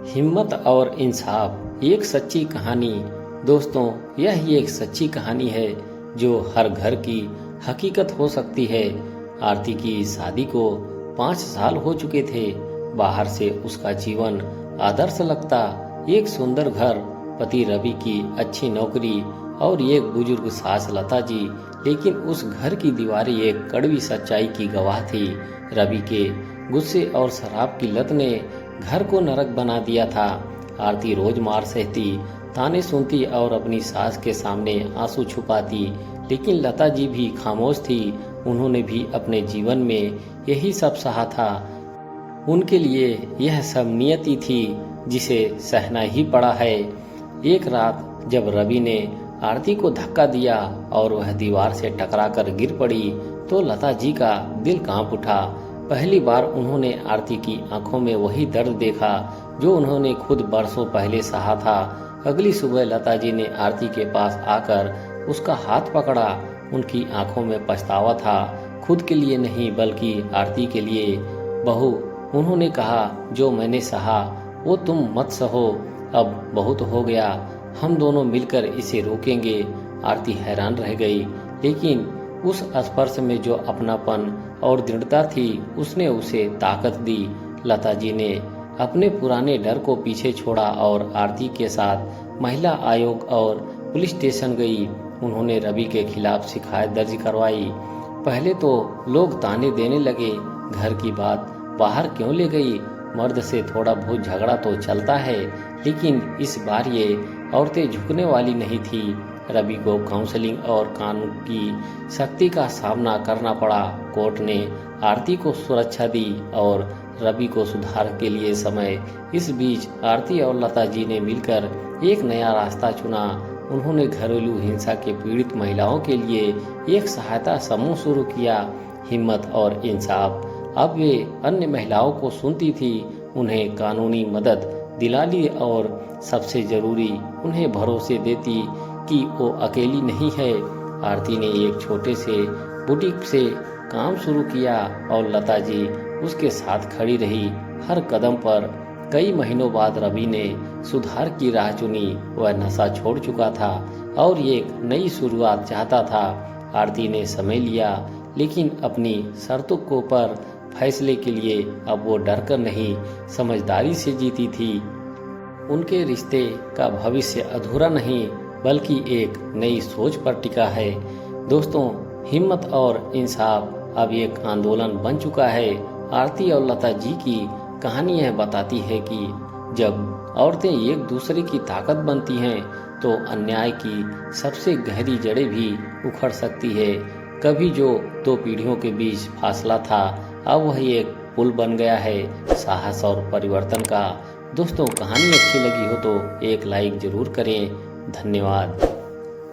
हिम्मत और इंसाफ, एक सच्ची कहानी। दोस्तों, यह ही एक सच्ची कहानी है जो हर घर की हकीकत हो सकती है। आरती की शादी को 5 साल हो चुके थे। बाहर से उसका जीवन आदर्श लगता, एक सुंदर घर, पति रवि की अच्छी नौकरी और एक बुजुर्ग सास लता जी। लेकिन उस घर की दीवारें एक कड़वी सच्चाई की गवाह थी। रवि के गुस्से और शराब की लत ने घर को नरक बना दिया था। आरती रोज मार सहती, ताने सुनती और अपनी सास के सामने आंसू छुपाती। लेकिन लता जी भी खामोश थी। उन्होंने भी अपने जीवन में यही सब सहा था। उनके लिए यह सब नियति थी जिसे सहना ही पड़ा है। एक रात जब रवि ने आरती को धक्का दिया और वह दीवार से टकराकर गिर पड़ी तो लता जी का दिल कांप उठा। पहली बार उन्होंने आरती की आंखों में वही दर्द देखा जो उन्होंने खुद बरसों पहले सहा था। अगली सुबह लता जी ने आरती के पास आकर उसका हाथ पकड़ा। उनकी आंखों में पछतावा था, खुद के लिए नहीं बल्कि आरती के लिए। बहू, उन्होंने कहा, जो मैंने सहा वो तुम मत सहो। अब बहुत हो गया, हम दोनों मिलकर इसे रोकेंगे। आरती हैरान रह गई, लेकिन उस स्पर्श में जो अपनापन और दृढ़ता थी उसने उसे ताकत दी। लता जी ने अपने पुराने डर को पीछे छोड़ा और आरती के साथ महिला आयोग और पुलिस स्टेशन गई। उन्होंने रवि के खिलाफ शिकायत दर्ज करवाई। पहले तो लोग ताने देने लगे, घर की बात बाहर क्यों ले गई, मर्द से थोड़ा बहुत झगड़ा तो चलता है। लेकिन इस बार ये औरतें झुकने वाली नहीं थी। रवि को काउंसलिंग और कानून की सख्ती का सामना करना पड़ा। कोर्ट ने आरती को सुरक्षा दी और रवि को सुधार के लिए समय। इस बीच आरती और लता जी ने मिलकर एक नया रास्ता चुना। उन्होंने घरेलू हिंसा के पीड़ित महिलाओं के लिए एक सहायता समूह शुरू किया, हिम्मत और इंसाफ। अब वे अन्य महिलाओं को सुनती थी, उन्हें कानूनी मदद दिलाती और सबसे जरूरी उन्हें भरोसे देती कि वो अकेली नहीं है। आरती ने एक छोटे से बुटीक से काम शुरू किया और लता जी उसके साथ खड़ी रही हर कदम पर। कई महीनों बाद रवि ने सुधार की राह चुनी। वह नशा छोड़ चुका था और एक नई शुरुआत चाहता था। आरती ने समय लिया, लेकिन अपनी शर्तों को पर फैसले के लिए अब वो डरकर नहीं, समझदारी से जीती थी। उनके रिश्ते का भविष्य अधूरा नहीं बल्कि एक नई सोच पर टिका है। दोस्तों, हिम्मत और इंसाफ अब एक आंदोलन बन चुका है। आरती और लता जी की कहानी यह बताती है कि जब औरतें एक दूसरे की ताकत बनती हैं तो अन्याय की सबसे गहरी जड़ें भी उखड़ सकती है। कभी जो 2 पीढ़ियों के बीच फासला था, अब वह एक पुल बन गया है, साहस और परिवर्तन का। दोस्तों, कहानी अच्छी लगी हो तो एक लाइक जरूर करें। धन्यवाद।